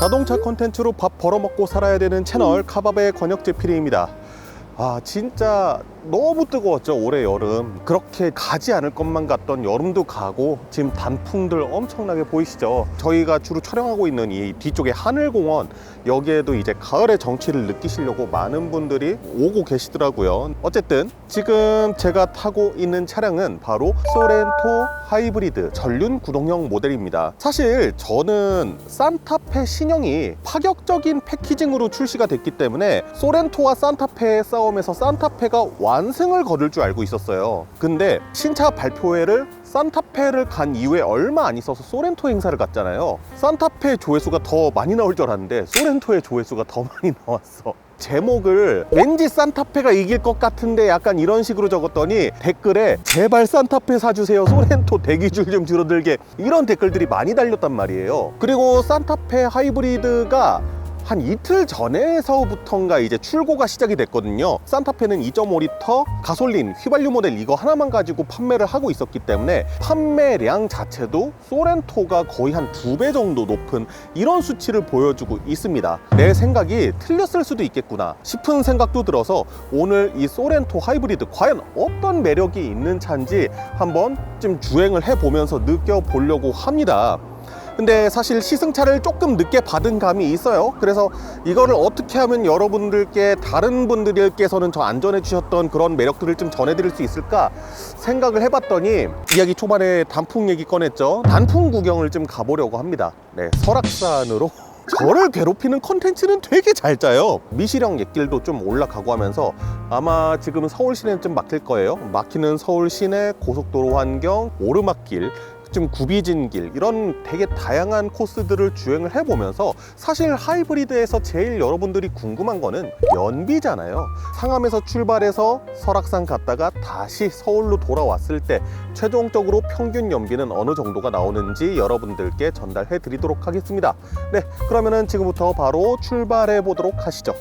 자동차 콘텐츠로 밥 벌어먹고 살아야 되는 채널 카바베 권혁재PD입니다. 진짜 너무 뜨거웠죠. 올해 여름. 그렇게 가지 않을 것만 같던 여름도 가고 지금 단풍들 엄청나게 보이시죠. 저희가 주로 촬영하고 있는 이 뒤쪽에 하늘공원, 여기에도 이제 가을의 정취를 느끼시려고 많은 분들이 오고 계시더라고요. 어쨌든 지금 제가 타고 있는 차량은 바로 소렌토 하이브리드 전륜 구동형 모델입니다. 사실 저는 산타페 신형이 파격적인 패키징으로 출시가 됐기 때문에 소렌토와 산타페의 싸움에서 산타페가 완승을 거둘 줄 알고 있었어요. 근데 신차 발표회를 산타페를 간 이후에 얼마 안 있어서 소렌토 행사를 갔잖아요. 산타페 조회수가 더 많이 나올 줄 알았는데 소렌토의 조회수가 더 많이 나왔어. 제목을 왠지 산타페가 이길 것 같은데 약간 이런 식으로 적었더니 댓글에 제발 산타페 사주세요, 소렌토 대기줄 좀 줄어들게, 이런 댓글들이 많이 달렸단 말이에요. 그리고 산타페 하이브리드가 한 이틀 전에서부터인가 이제 출고가 시작이 됐거든요. 산타페는 2.5리터 가솔린 휘발유 모델 이거 하나만 가지고 판매를 하고 있었기 때문에 판매량 자체도 소렌토가 거의 한 2배 정도 높은 이런 수치를 보여주고 있습니다. 내 생각이 틀렸을 수도 있겠구나 싶은 생각도 들어서 오늘 이 소렌토 하이브리드 과연 어떤 매력이 있는 차인지 한번 좀 주행을 해보면서 느껴보려고 합니다. 근데 사실 시승차를 조금 늦게 받은 감이 있어요. 그래서 이거를 어떻게 하면 여러분들께, 다른 분들께서는 저 안 전해주셨던 그런 매력들을 좀 전해드릴 수 있을까 생각을 해봤더니 이야기 초반에 단풍 얘기 꺼냈죠. 단풍 구경을 좀 가보려고 합니다. 네, 설악산으로 저를 괴롭히는 컨텐츠는 되게 잘 짜요. 미시령 옛길도 좀 올라가고 하면서 아마 지금 서울 시내는 좀 막힐 거예요. 막히는 서울 시내, 고속도로 환경, 오르막길, 좀 굽이진 길, 이런 되게 다양한 코스들을 주행을 해보면서 사실 하이브리드에서 제일 여러분들이 궁금한 거는 연비잖아요. 상암에서 출발해서 설악산 갔다가 다시 서울로 돌아왔을 때 최종적으로 평균 연비는 어느 정도가 나오는지 여러분들께 전달해 드리도록 하겠습니다. 네, 그러면은 지금부터 바로 출발해 보도록 하시죠.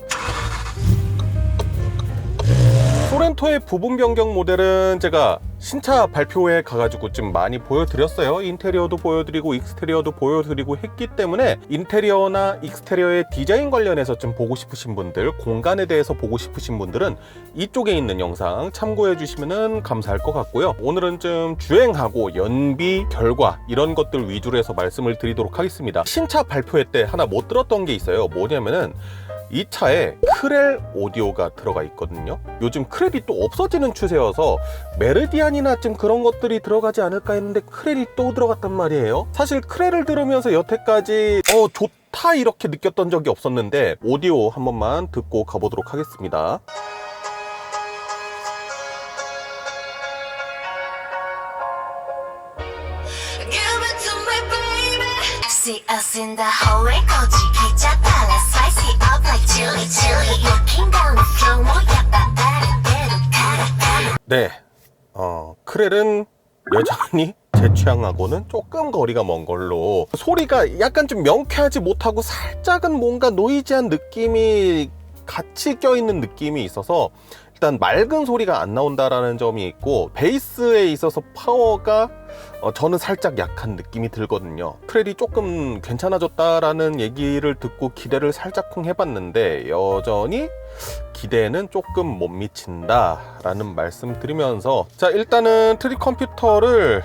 소렌토의 부분 변경 모델은 제가 신차 발표회에 가가지고 좀 많이 보여드렸어요. 인테리어도 보여드리고 익스테리어도 보여드리고 했기 때문에 인테리어나 익스테리어의 디자인 관련해서 좀 보고 싶으신 분들, 공간에 대해서 보고 싶으신 분들은 이쪽에 있는 영상 참고해 주시면 감사할 것 같고요. 오늘은 좀 주행하고 연비, 결과 이런 것들 위주로 해서 말씀을 드리도록 하겠습니다. 신차 발표회 때 하나 못 들었던 게 있어요. 뭐냐면은 이 차에 크렐 오디오가 들어가 있거든요. 요즘 크렐이 또 없어지는 추세여서 메르디안이나 좀 그런 것들이 들어가지 않을까 했는데 크렐이 또 들어갔단 말이에요. 사실 크렐을 들으면서 여태까지 좋다 이렇게 느꼈던 적이 없었는데 오디오 한 번만 듣고 가보도록 하겠습니다. See us in the hallway, 거지 기자 달라 spicy up like chili chili. Looking down the flow, 뭐야 빠빠라대로 가라. 네, 크렐은 여전히 제 취향하고는 조금 거리가 먼 걸로, 소리가 약간 좀 명쾌하지 못하고 살짝은 뭔가 노이즈한 느낌이 같이 껴있는 느낌이 있어서 일단 맑은 소리가 안 나온다라는 점이 있고, 베이스에 있어서 파워가 저는 살짝 약한 느낌이 들거든요. 크렐이 조금 괜찮아졌다라는 얘기를 듣고 기대를 살짝쿵 해봤는데 여전히 기대는 조금 못 미친다 라는 말씀 드리면서, 자, 일단은 트리 컴퓨터를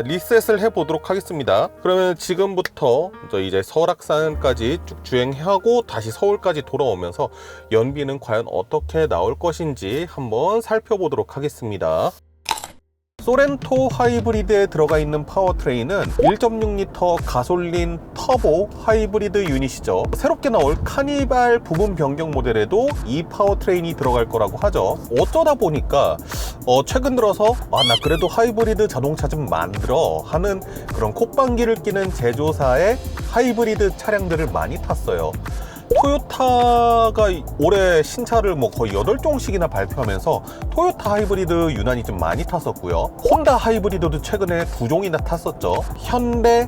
리셋을 해보도록 하겠습니다. 그러면 지금부터 이제 설악산까지 쭉 주행하고 다시 서울까지 돌아오면서 연비는 과연 어떻게 나올 것인지 한번 살펴보도록 하겠습니다. 소렌토 하이브리드에 들어가 있는 파워트레인은 1.6리터 가솔린 터보 하이브리드 유닛이죠. 새롭게 나올 카니발 부분 변경 모델에도 이 파워트레인이 들어갈 거라고 하죠. 어쩌다 보니까 최근 들어서 나 그래도 하이브리드 자동차 좀 만들어 하는 그런 콧방귀를 끼는 제조사의 하이브리드 차량들을 많이 탔어요. 토요타가 올해 신차를 거의 8종씩이나 발표하면서 토요타 하이브리드 유난히 좀 많이 탔었고요. 혼다 하이브리드도 최근에 2종이나 탔었죠. 현대,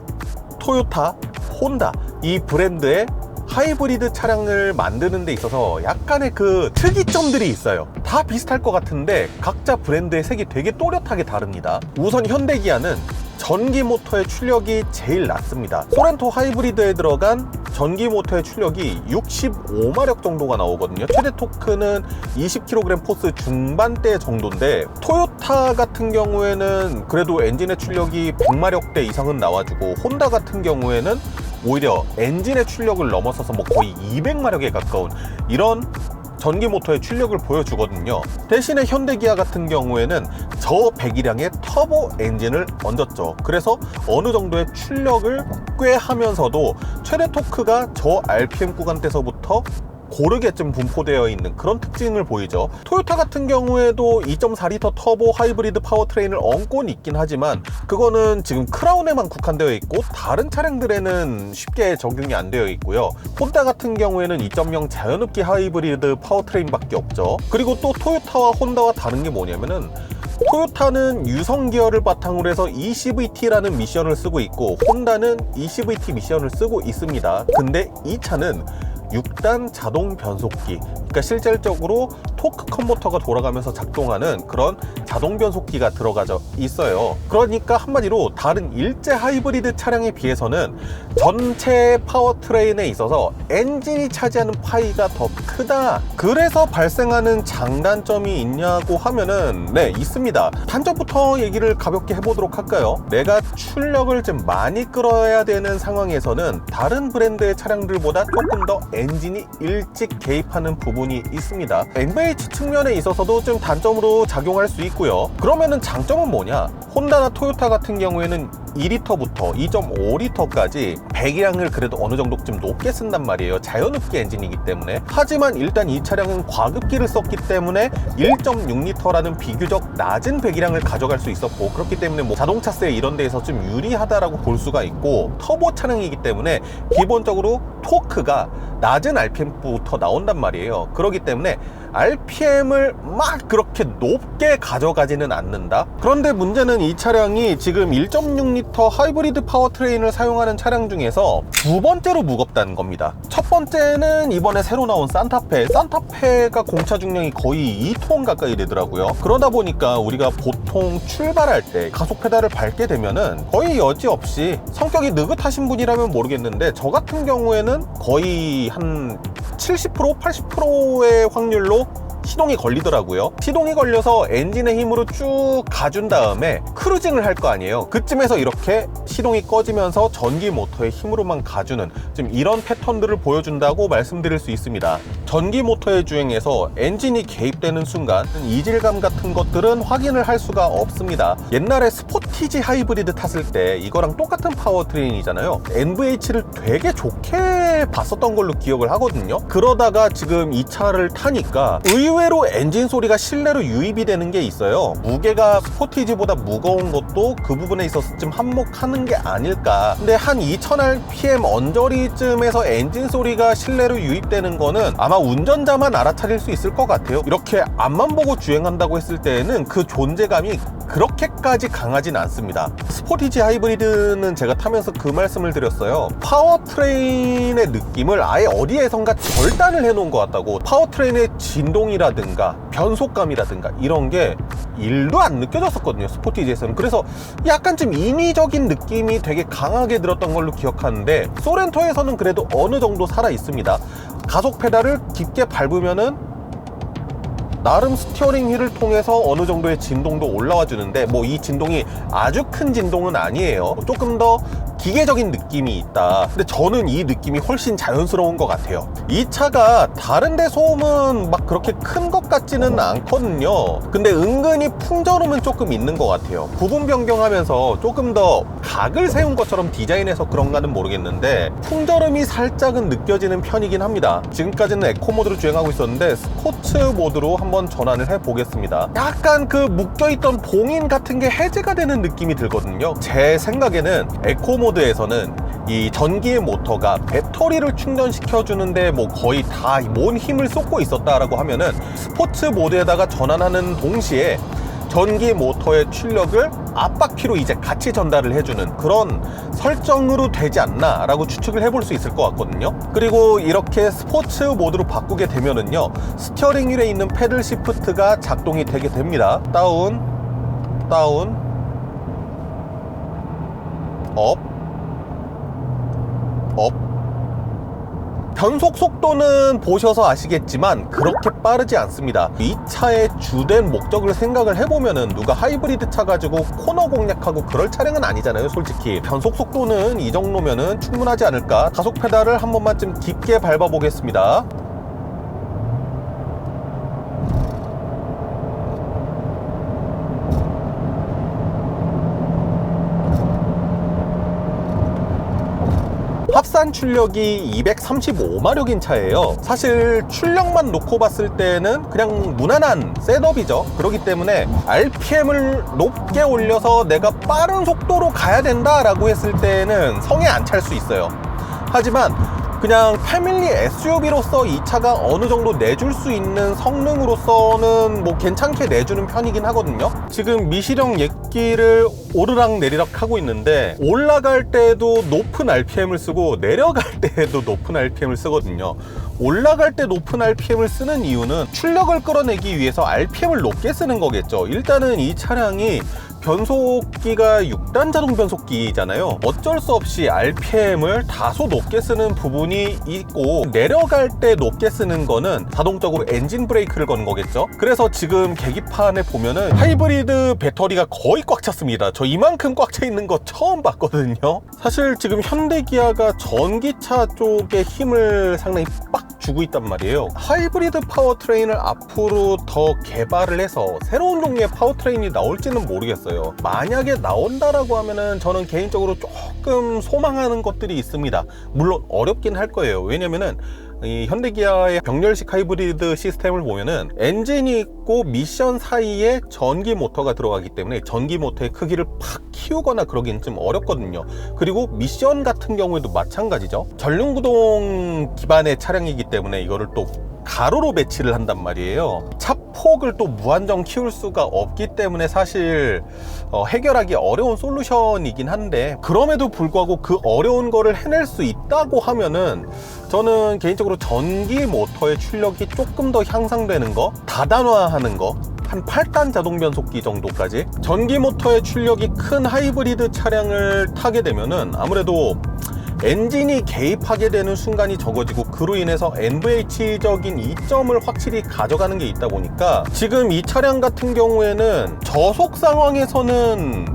토요타, 혼다 이 브랜드의 하이브리드 차량을 만드는 데 있어서 약간의 그 특이점들이 있어요. 다 비슷할 것 같은데 각자 브랜드의 색이 되게 또렷하게 다릅니다. 우선 현대기아는 전기 모터의 출력이 제일 낮습니다. 소렌토 하이브리드에 들어간 전기 모터의 출력이 65마력 정도가 나오거든요. 최대 토크는 20kg 포스 중반대 정도인데, 토요타 같은 경우에는 그래도 엔진의 출력이 100마력대 이상은 나와주고, 혼다 같은 경우에는 오히려 엔진의 출력을 넘어서서 뭐 거의 200마력에 가까운 이런 전기 모터의 출력을 보여주거든요. 대신에 현대 기아 같은 경우에는 저 배기량의 터보 엔진을 얹었죠. 그래서 어느 정도의 출력을 꽤 하면서도 최대 토크가 저 RPM 구간대서부터 고르게 좀 분포되어 있는 그런 특징을 보이죠. 토요타 같은 경우에도 2.4L 터보 하이브리드 파워트레인을 얹곤 있긴 하지만 그거는 지금 크라운에만 국한되어 있고 다른 차량들에는 쉽게 적용이 안 되어 있고요. 혼다 같은 경우에는 2.0 자연흡기 하이브리드 파워트레인밖에 없죠. 그리고 또 토요타와 혼다와 다른 게 뭐냐면은, 토요타는 유성 기어를 바탕으로 해서 ECVT라는 미션을 쓰고 있고, 혼다는 ECVT 미션을 쓰고 있습니다. 근데 이 차는 6단 자동 변속기, 그러니까 실질적으로 토크 컨버터가 돌아가면서 작동하는 그런 자동 변속기가 들어가져 있어요. 그러니까 한마디로 다른 일제 하이브리드 차량에 비해서는 전체 파워트레인에 있어서 엔진이 차지하는 파이가 더 크다. 그래서 발생하는 장단점이 있냐고 하면은 네, 있습니다. 단점부터 얘기를 가볍게 해보도록 할까요? 내가 출력을 좀 많이 끌어야 되는 상황에서는 다른 브랜드의 차량들보다 조금 더 엔진이 일찍 개입하는 부분이 있습니다. NVH 측면에 있어서도 좀 단점으로 작용할 수 있고요. 그러면은 장점은 뭐냐? 혼다나 토요타 같은 경우에는 2L부터 2.5L까지 배기량을 그래도 어느 정도 좀 높게 쓴단 말이에요. 자연흡기 엔진이기 때문에. 하지만 일단 이 차량은 과급기를 썼기 때문에 1.6L라는 비교적 낮은 배기량을 가져갈 수 있었고, 그렇기 때문에 뭐 자동차세 이런 데에서 좀 유리하다라고 볼 수가 있고, 터보 차량이기 때문에 기본적으로 토크가 낮은 RPM부터 나온단 말이에요. 그렇기 때문에 RPM을 막 그렇게 높게 가져가지는 않는다. 그런데 문제는 이 차량이 지금 1.6L 하이브리드 파워트레인을 사용하는 차량 중에서 두 번째로 무겁다는 겁니다. 첫 번째는 이번에 새로 나온 산타페가 공차 중량이 거의 2톤 가까이 되더라고요. 그러다 보니까 우리가 보통 출발할 때 가속 페달을 밟게 되면은 거의 여지없이, 성격이 느긋하신 분이라면 모르겠는데 저 같은 경우에는 거의 한 70%, 80%의 확률로 시동이 걸리더라고요. 시동이 걸려서 엔진의 힘으로 쭉 가준 다음에 크루징을 할 거 아니에요. 그쯤에서 이렇게 시동이 꺼지면서 전기 모터의 힘으로만 가주는 좀 이런 패턴들을 보여준다고 말씀드릴 수 있습니다. 전기 모터의 주행에서 엔진이 개입되는 순간 이질감 같은 것들은 확인을 할 수가 없습니다. 옛날에 스포티지 하이브리드 탔을 때 이거랑 똑같은 파워트레인이잖아요. NVH를 되게 좋게 봤었던 걸로 기억을 하거든요. 그러다가 지금 이 차를 타니까 의외로 엔진 소리가 실내로 유입이 되는 게 있어요. 무게가 스포티지보다 무거운 것도 그 부분에 있어서 좀 한몫하는 게 아닐까. 근데 한 2000rpm 언저리쯤에서 엔진 소리가 실내로 유입되는 거는 아마 운전자만 알아차릴 수 있을 것 같아요. 이렇게 앞만 보고 주행한다고 했을 때에는 그 존재감이 그렇게까지 강하진 않습니다. 스포티지 하이브리드는 제가 타면서 그 말씀을 드렸어요. 파워트레인의 느낌을 아예 어디에선가 절단을 해놓은 것 같다고. 파워트레인의 진동이라든가 변속감이라든가 이런 게 1도 안 느껴졌었거든요, 스포티지에서는. 그래서 약간 좀 인위적인 느낌이 되게 강하게 들었던 걸로 기억하는데, 소렌토에서는 그래도 어느 정도 살아 있습니다. 가속 페달을 깊게 밟으면은 나름 스티어링 휠을 통해서 어느 정도의 진동도 올라와 주는데, 뭐 이 진동이 아주 큰 진동은 아니에요. 조금 더 기계적인 느낌이 있다. 근데 저는 이 느낌이 훨씬 자연스러운 것 같아요. 이 차가 다른 데 소음은 막 그렇게 큰 것 같지는 않거든요. 근데 은근히 풍절음은 조금 있는 것 같아요. 부분 변경하면서 조금 더 각을 세운 것처럼 디자인해서 그런가는 모르겠는데 풍절음이 살짝은 느껴지는 편이긴 합니다. 지금까지는 에코 모드로 주행하고 있었는데 스포츠 모드로 한번 전환을 해보겠습니다. 약간 그 묶여있던 봉인 같은 게 해제가 되는 느낌이 들거든요. 제 생각에는 에코 모드에서는 이 전기의 모터가 배터리를 충전시켜주는데 뭐 거의 다 온 힘을 쏟고 있었다라고 하면은 스포츠 모드에다가 전환하는 동시에 전기 모터의 출력을 앞바퀴로 이제 같이 전달을 해주는 그런 설정으로 되지 않나 라고 추측을 해볼 수 있을 것 같거든요. 그리고 이렇게 스포츠 모드로 바꾸게 되면은요, 스티어링 휠에 있는 패들 시프트가 작동이 되게 됩니다. 다운, 다운, 업, 업. 변속 속도는 보셔서 아시겠지만 그렇게 빠르지 않습니다. 이 차의 주된 목적을 생각을 해보면은 누가 하이브리드 차 가지고 코너 공략하고 그럴 차량은 아니잖아요. 솔직히 변속 속도는 이 정도면은 충분하지 않을까. 가속 페달을 한 번만 좀 깊게 밟아 보겠습니다. 합산 출력이 235마력인 차예요. 사실 출력만 놓고 봤을 때는 그냥 무난한 셋업이죠. 그렇기 때문에 RPM을 높게 올려서 내가 빠른 속도로 가야 된다라고 했을 때는 성에 안 찰 수 있어요. 하지만 그냥 패밀리 SUV로서 이 차가 어느 정도 내줄 수 있는 성능으로서는 뭐 괜찮게 내주는 편이긴 하거든요. 지금 미시령 예기를 오르락 내리락 하고 있는데 올라갈 때도 높은 RPM을 쓰고 내려갈 때도 높은 RPM을 쓰거든요. 올라갈 때 높은 RPM을 쓰는 이유는 출력을 끌어내기 위해서 RPM을 높게 쓰는 거겠죠. 일단은 이 차량이 변속기가 6단 자동 변속기잖아요. 어쩔 수 없이 RPM을 다소 높게 쓰는 부분이 있고 내려갈 때 높게 쓰는 거는 자동적으로 엔진 브레이크를 거는 거겠죠. 그래서 지금 계기판에 보면은 하이브리드 배터리가 거의 꽉 찼습니다. 저 이만큼 꽉 차 있는 거 처음 봤거든요. 사실 지금 현대기아가 전기차 쪽에 힘을 상당히 빡 주고 있단 말이에요. 하이브리드 파워트레인을 앞으로 더 개발을 해서 새로운 종류의 파워트레인이 나올지는 모르겠어요. 만약에 나온다라고 하면은 저는 개인적으로 조금 소망하는 것들이 있습니다. 물론 어렵긴 할 거예요. 왜냐면은 이 현대기아의 병렬식 하이브리드 시스템을 보면은 엔진이 있고 미션 사이에 전기 모터가 들어가기 때문에 전기 모터의 크기를 팍 키우거나 그러기는 좀 어렵거든요. 그리고 미션 같은 경우에도 마찬가지죠. 전륜구동 기반의 차량이기 때문에 이거를 또 가로로 배치를 한단 말이에요. 차폭을 또 무한정 키울 수가 없기 때문에 사실 해결하기 어려운 솔루션이긴 한데, 그럼에도 불구하고 그 어려운 거를 해낼 수 있다고 하면은 저는 개인적으로 전기 모터의 출력이 조금 더 향상되는 거, 다단화하는 거, 한 8단 자동 변속기 정도까지 전기 모터의 출력이 큰 하이브리드 차량을 타게 되면은 아무래도 엔진이 개입하게 되는 순간이 적어지고 그로 인해서 NVH적인 이점을 확실히 가져가는 게 있다 보니까 지금 이 차량 같은 경우에는 저속 상황에서는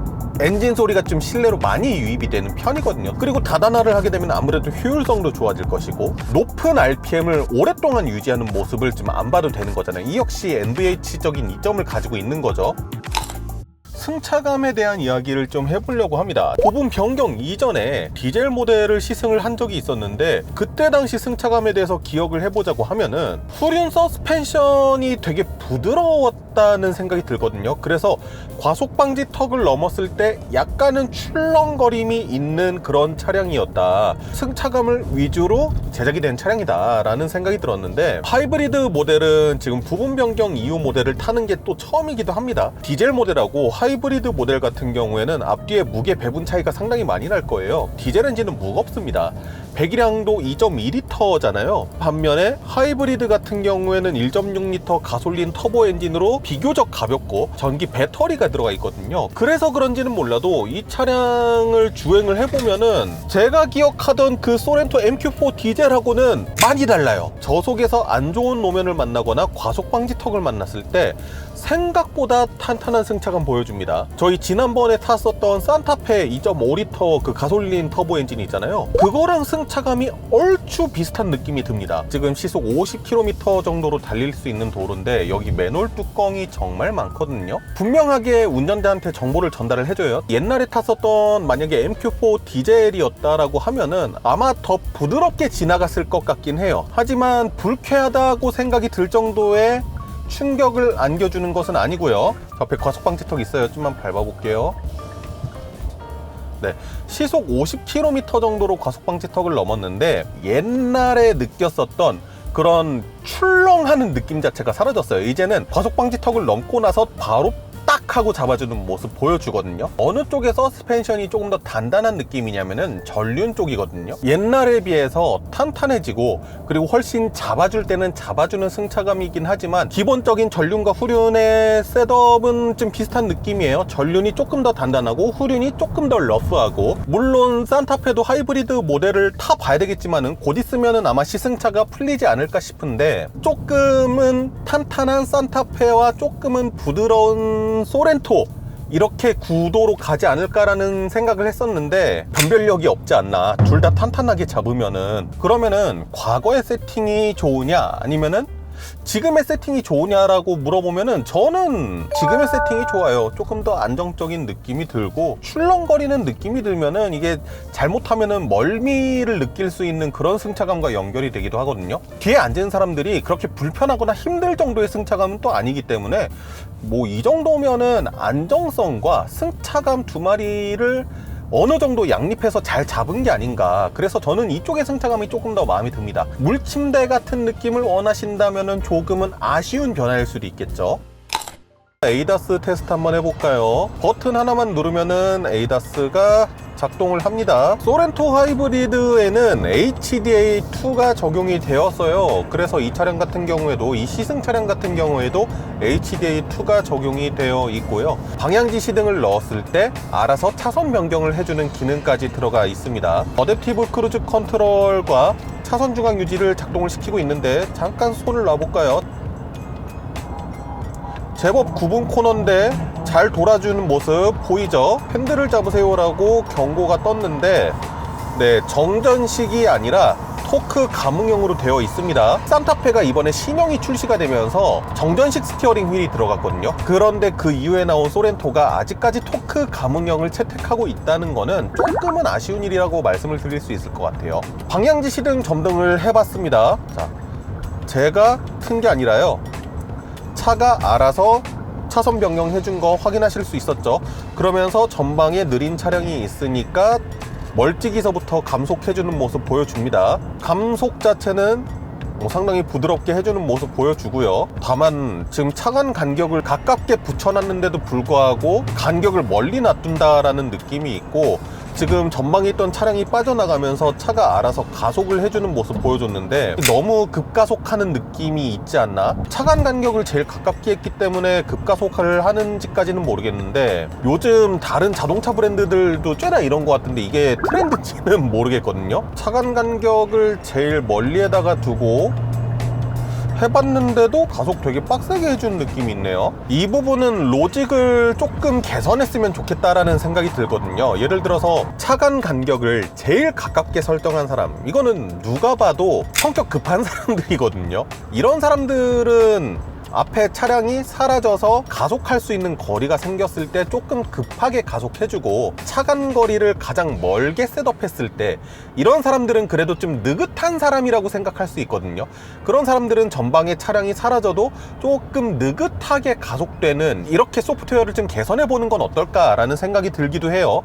엔진 소리가 좀 실내로 많이 유입이 되는 편이거든요. 그리고 다단화를 하게 되면 아무래도 효율성도 좋아질 것이고 높은 RPM을 오랫동안 유지하는 모습을 좀 안 봐도 되는 거잖아요. 이 역시 NVH적인 이점을 가지고 있는 거죠. 승차감에 대한 이야기를 좀 해보려고 합니다. 부분 변경 이전에 디젤 모델을 시승을 한 적이 있었는데 그때 당시 승차감에 대해서 기억을 해보자고 하면은 후륜 서스펜션이 되게 부드러웠다는 생각이 들거든요. 그래서 과속 방지 턱을 넘었을 때 약간은 출렁거림이 있는 그런 차량이었다. 승차감을 위주로 제작이 된 차량이다 라는 생각이 들었는데, 하이브리드 모델은 지금 부분 변경 이후 모델을 타는 게 또 처음이기도 합니다. 디젤 모델하고 하이브리드 모델 같은 경우에는 앞뒤에 무게 배분 차이가 상당히 많이 날 거예요. 디젤 엔진은 무겁습니다. 배기량도 2.2L잖아요. 반면에 하이브리드 같은 경우에는 1.6L 가솔린 터보 엔진으로 비교적 가볍고 전기 배터리가 들어가 있거든요. 그래서 그런지는 몰라도 이 차량을 주행을 해보면은 제가 기억하던 그 소렌토 MQ4 디젤하고는 많이 달라요. 저속에서 안 좋은 노면을 만나거나 과속 방지 턱을 만났을 때 생각보다 탄탄한 승차감 보여줍니다. 저희 지난번에 탔었던 산타페 2.5L 그 가솔린 터보 엔진 있잖아요. 그거랑 승차감이 얼추 비슷한 느낌이 듭니다. 지금 시속 50km 정도로 달릴 수 있는 도로인데 여기 맨홀 뚜껑이 정말 많거든요. 분명하게 운전자한테 정보를 전달을 해줘요. 옛날에 탔었던 만약에 MQ4 디젤이었다라고 하면은 아마 더 부드럽게 지나갔을 것 같긴 해요. 하지만 불쾌하다고 생각이 들 정도의 충격을 안겨주는 것은 아니고요. 옆에 과속 방지턱 있어요. 좀만 밟아볼게요. 네, 시속 50km 정도로 과속 방지턱을 넘었는데 옛날에 느꼈었던 그런 출렁하는 느낌 자체가 사라졌어요. 이제는 과속 방지턱을 넘고 나서 바로 딱 하고 잡아주는 모습 보여주거든요. 어느 쪽의 서스펜션이 조금 더 단단한 느낌이냐면은 전륜 쪽이거든요. 옛날에 비해서 탄탄해지고 그리고 훨씬 잡아줄 때는 잡아주는 승차감이긴 하지만 기본적인 전륜과 후륜의 셋업은 좀 비슷한 느낌이에요. 전륜이 조금 더 단단하고 후륜이 조금 더 러프하고, 물론 산타페도 하이브리드 모델을 타봐야 되겠지만은 곧 있으면은 아마 시승차가 풀리지 않을까 싶은데, 조금은 탄탄한 산타페와 조금은 부드러운 소렌토, 이렇게 구도로 가지 않을까라는 생각을 했었는데 변별력이 없지 않나. 둘 다 탄탄하게 잡으면은, 그러면은 과거의 세팅이 좋으냐 아니면은 지금의 세팅이 좋으냐라고 물어보면은 저는 지금의 세팅이 좋아요. 조금 더 안정적인 느낌이 들고 출렁거리는 느낌이 들면은 이게 잘못하면은 멀미를 느낄 수 있는 그런 승차감과 연결이 되기도 하거든요. 뒤에 앉은 사람들이 그렇게 불편하거나 힘들 정도의 승차감은 또 아니기 때문에 뭐 이 정도면은 안정성과 승차감 두 마리를 어느 정도 양립해서 잘 잡은 게 아닌가. 그래서 저는 이쪽의 승차감이 조금 더 마음에 듭니다. 물침대 같은 느낌을 원하신다면 조금은 아쉬운 변화일 수도 있겠죠. 에이다스 테스트 한번 해볼까요? 버튼 하나만 누르면은 에이다스가 작동을 합니다. 소렌토 하이브리드에는 HDA2가 적용이 되었어요. 그래서 이 차량 같은 경우에도, 이 시승 차량 같은 경우에도 HDA2가 적용이 되어 있고요. 방향지 시등을 넣었을 때 알아서 차선 변경을 해주는 기능까지 들어가 있습니다. 어댑티브 크루즈 컨트롤과 차선 중앙 유지를 작동을 시키고 있는데, 잠깐 손을 놔볼까요? 제법 굽은 코너인데 잘 돌아주는 모습 보이죠? 핸들을 잡으세요라고 경고가 떴는데, 네, 정전식이 아니라 토크 감응형으로 되어 있습니다. 산타페가 이번에 신형이 출시가 되면서 정전식 스티어링 휠이 들어갔거든요. 그런데 그 이후에 나온 소렌토가 아직까지 토크 감응형을 채택하고 있다는 거는 조금은 아쉬운 일이라고 말씀을 드릴 수 있을 것 같아요. 방향지 시등 점등을 해봤습니다. 자, 제가 튼 게 아니라요, 차가 알아서 차선 변경 해준 거 확인하실 수 있었죠. 그러면서 전방에 느린 차량이 있으니까 멀찍이서부터 감속해주는 모습 보여줍니다. 감속 자체는 상당히 부드럽게 해주는 모습 보여주고요. 다만 지금 차간 간격을 가깝게 붙여놨는데도 불구하고 간격을 멀리 놔둔다라는 느낌이 있고, 지금 전방에 있던 차량이 빠져나가면서 차가 알아서 가속을 해주는 모습 보여줬는데 너무 급가속하는 느낌이 있지 않나? 차간 간격을 제일 가깝게 했기 때문에 급가속을 하는지까지는 모르겠는데, 요즘 다른 자동차 브랜드들도 꽤나 이런 것 같은데 이게 트렌드인지는 모르겠거든요. 차간 간격을 제일 멀리에다가 두고 해봤는데도 가속 되게 빡세게 해준 느낌이 있네요. 이 부분은 로직을 조금 개선했으면 좋겠다라는 생각이 들거든요. 예를 들어서 차간 간격을 제일 가깝게 설정한 사람, 이거는 누가 봐도 성격 급한 사람들이거든요. 이런 사람들은 앞에 차량이 사라져서 가속할 수 있는 거리가 생겼을 때 조금 급하게 가속해주고, 차간 거리를 가장 멀게 셋업했을 때 이런 사람들은 그래도 좀 느긋한 사람이라고 생각할 수 있거든요. 그런 사람들은 전방에 차량이 사라져도 조금 느긋하게 가속되는, 이렇게 소프트웨어를 좀 개선해보는 건 어떨까라는 생각이 들기도 해요.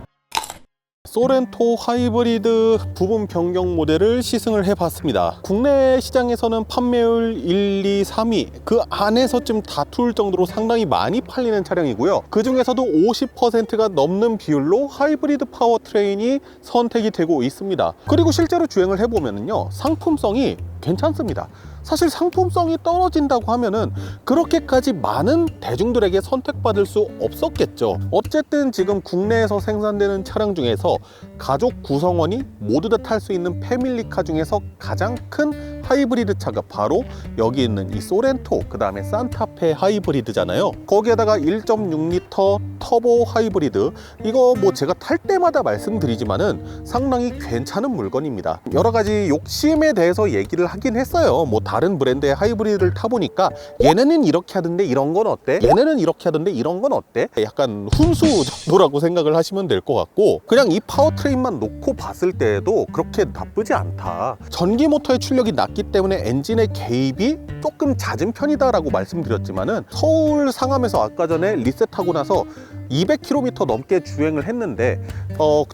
소렌토 하이브리드 부분 변경 모델을 시승을 해봤습니다. 국내 시장에서는 판매율 1, 2, 3위 그 안에서 좀 다툴 정도로 상당히 많이 팔리는 차량이고요. 그 중에서도 50%가 넘는 비율로 하이브리드 파워트레인이 선택이 되고 있습니다. 그리고 실제로 주행을 해보면요, 상품성이 괜찮습니다. 사실 상품성이 떨어진다고 하면은 그렇게까지 많은 대중들에게 선택받을 수 없었겠죠. 어쨌든 지금 국내에서 생산되는 차량 중에서 가족 구성원이 모두 다 탈 수 있는 패밀리카 중에서 가장 큰 하이브리드 차가 바로 여기 있는 이 소렌토, 그 다음에 산타페 하이브리드잖아요. 거기에다가 1.6L 터보 하이브리드, 이거 뭐 제가 탈 때마다 말씀드리지만은 상당히 괜찮은 물건입니다. 여러 가지 욕심에 대해서 얘기를 하긴 했어요. 뭐 다른 브랜드의 하이브리드를 타보니까 얘네는 이렇게 하던데 이런 건 어때? 얘네는 이렇게 하던데 이런 건 어때? 약간 훈수 정도라고 생각을 하시면 될 것 같고, 그냥 이 파워트레인만 놓고 봤을 때에도 그렇게 나쁘지 않다. 전기 모터의 출력이 낮기 때문에 엔진의 개입이 조금 잦은 편이다라고 말씀드렸지만은 서울 상암에서 아까 전에 리셋하고 나서 200km 넘게 주행을 했는데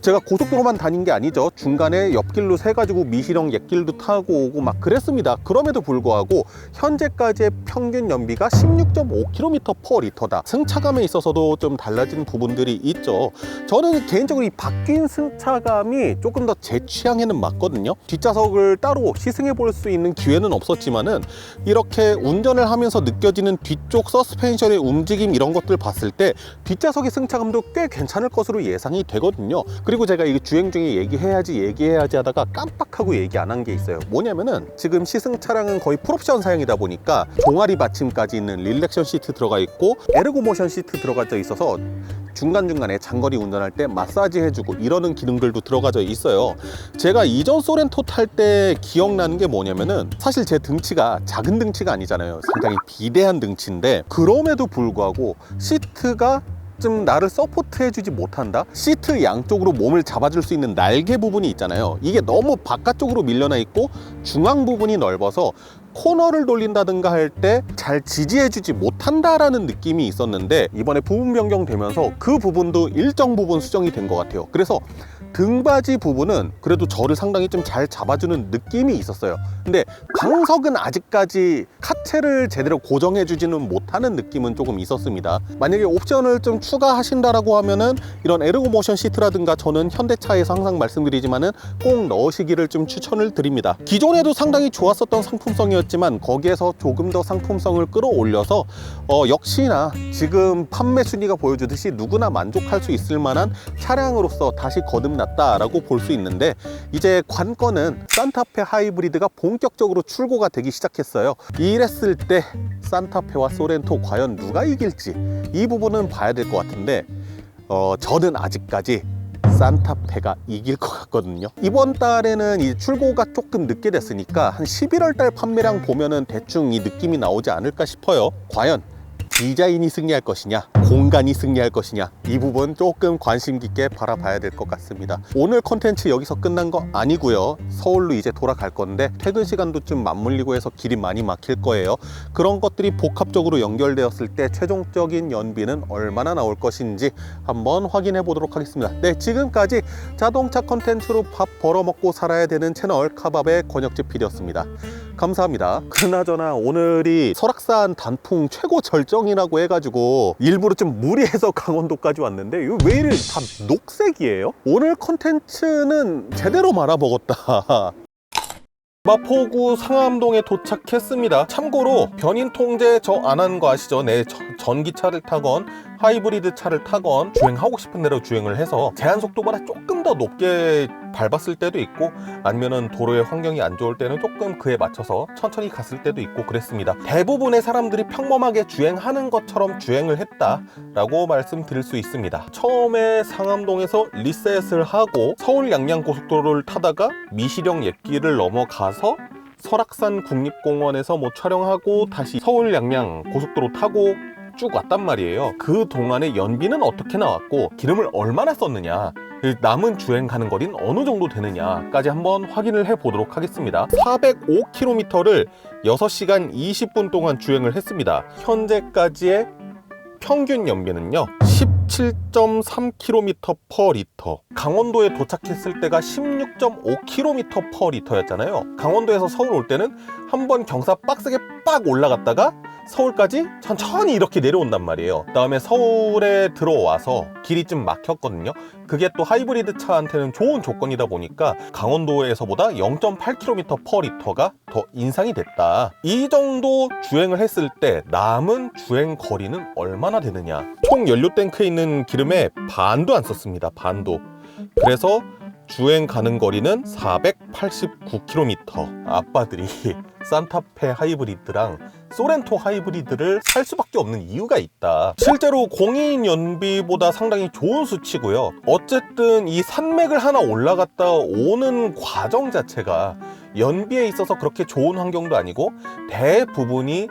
제가 고속도로만 다닌 게 아니죠. 중간에 옆길로 새가지고 미시령 옛길도 타고 오고 막 그랬습니다. 그럼에도 불구하고 현재까지의 평균 연비가 16.5km/L다. 승차감에 있어서도 좀 달라진 부분들이 있죠. 저는 개인적으로 이 바뀐 승차감이 조금 더 제 취향에는 맞거든요. 뒷좌석을 따로 시승해 볼 수 있는 기회는 없었지만은 이렇게 운전을 하면서 느껴지는 뒤쪽 서스펜션의 움직임 이런 것들 봤을 때 뒷좌석의 승차감도 꽤 괜찮을 것으로 예상이 되거든요. 그리고 제가 이 주행 중에 얘기해야지 하다가 깜빡하고 얘기 안 한 게 있어요. 뭐냐면은 지금 시승 차량은 거의 풀옵션 사양이다 보니까 종아리 받침까지 있는 릴렉션 시트 들어가 있고 에르고 모션 시트 들어가져 있어서 중간중간에 장거리 운전할 때 마사지 해주고 이러는 기능들도 들어가져 있어요. 제가 이전 소렌토 탈 때 기억나는 게 뭐냐면은 사실 제 등치가 작은 등치가 아니잖아요. 상당히 비대한 등치인데 그럼에도 불구하고 시트가 좀 나를 서포트 해주지 못한다? 시트 양쪽으로 몸을 잡아줄 수 있는 날개 부분이 있잖아요. 이게 너무 바깥쪽으로 밀려나 있고 중앙 부분이 넓어서 코너를 돌린다든가 할 때 잘 지지해주지 못한다라는 느낌이 있었는데 이번에 부분 변경되면서 그 부분도 일정 부분 수정이 된 것 같아요. 그래서 등받이 부분은 그래도 저를 상당히 좀 잘 잡아주는 느낌이 있었어요. 근데 방석은 아직까지 카체를 제대로 고정해주지는 못하는 느낌은 조금 있었습니다. 만약에 옵션을 좀 추가하신다라고 하면은 이런 에르고 모션 시트라든가 저는 현대차에서 항상 말씀드리지만은 꼭 넣으시기를 좀 추천을 드립니다. 기존에도 상당히 좋았었던 상품성이었지만 거기에서 조금 더 상품성을 끌어올려서 역시나 지금 판매 순위가 보여주듯이 누구나 만족할 수 있을 만한 차량으로서 다시 거듭났다라고 볼 수 있는데 이제 관건은 산타페 하이브리드가 본격적으로 출고가 되기 시작했어요. 이랬을 때 산타페와 소렌토 과연 누가 이길지 이 부분은 봐야 될 것 같은데 저는 아직까지 산타페가 이길 것 같거든요. 이번 달에는 이 출고가 조금 늦게 됐으니까 한 11월 달 판매량 보면은 대충 이 느낌이 나오지 않을까 싶어요. 과연 디자인이 승리할 것이냐 공간이 승리할 것이냐 이 부분 조금 관심 깊게 바라봐야 될 것 같습니다. 오늘 컨텐츠 여기서 끝난 거 아니고요. 서울로 이제 돌아갈 건데 퇴근 시간도 좀 맞물리고 해서 길이 많이 막힐 거예요. 그런 것들이 복합적으로 연결되었을 때 최종적인 연비는 얼마나 나올 것인지 한번 확인해 보도록 하겠습니다. 네, 지금까지 자동차 컨텐츠로 밥 벌어먹고 살아야 되는 채널 카밥의 권혁재 PD였습니다. 감사합니다. 그나저나 오늘이 설악산 단풍 최고 절정이라고 해가지고 일부러 좀 무리해서 강원도까지 왔는데 이거 왜 이래 다 녹색이에요? 오늘 컨텐츠는 제대로 말아먹었다. 마포구 상암동에 도착했습니다. 참고로 견인 통제 저 안 하는 거 아시죠? 네, 전기차를 타건 하이브리드 차를 타건 주행하고 싶은 대로 주행을 해서 제한 속도보다 조금 더 높게 밟았을 때도 있고 아니면은 도로의 환경이 안 좋을 때는 조금 그에 맞춰서 천천히 갔을 때도 있고 그랬습니다. 대부분의 사람들이 평범하게 주행하는 것처럼 주행을 했다라고 말씀드릴 수 있습니다. 처음에 상암동에서 리셋을 하고 서울 양양 고속도로를 타다가 미시령 옛길을 넘어가서 설악산 국립공원에서 뭐 촬영하고 다시 서울 양양 고속도로 타고 쭉 왔단 말이에요. 그 동안에 연비는 어떻게 나왔고 기름을 얼마나 썼느냐 남은 주행 가는 거리는 어느 정도 되느냐까지 한번 확인을 해 보도록 하겠습니다. 405km를 6시간 20분 동안 주행을 했습니다. 현재까지의 평균 연비는요 17.3km/L. 강원도에 도착했을 때가 16.5km/L였잖아요. 강원도에서 서울 올 때는 한번 경사 빡세게 빡 올라갔다가 서울까지 천천히 이렇게 내려온단 말이에요. 그다음에 서울에 들어와서 길이 좀 막혔거든요. 그게 또 하이브리드 차한테는 좋은 조건이다 보니까 강원도에서보다 0.8km/L가 더 인상이 됐다. 이 정도 주행을 했을 때 남은 주행 거리는 얼마나 되느냐. 총 연료 탱크에 있는 기름의 반도 안 썼습니다. 반도. 그래서 주행 가는 거리는 489km. 아빠들이 산타페 하이브리드랑 소렌토 하이브리드를 살 수밖에 없는 이유가 있다. 실제로 공인 연비보다 상당히 좋은 수치고요. 어쨌든 이 산맥을 하나 올라갔다 오는 과정 자체가 연비에 있어서 그렇게 좋은 환경도 아니고 대부분이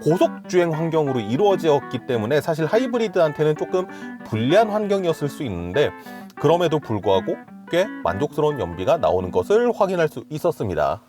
고속주행 환경으로 이루어졌기 때문에 사실 하이브리드한테는 조금 불리한 환경이었을 수 있는데 그럼에도 불구하고 꽤 만족스러운 연비가 나오는 것을 확인할 수 있었습니다.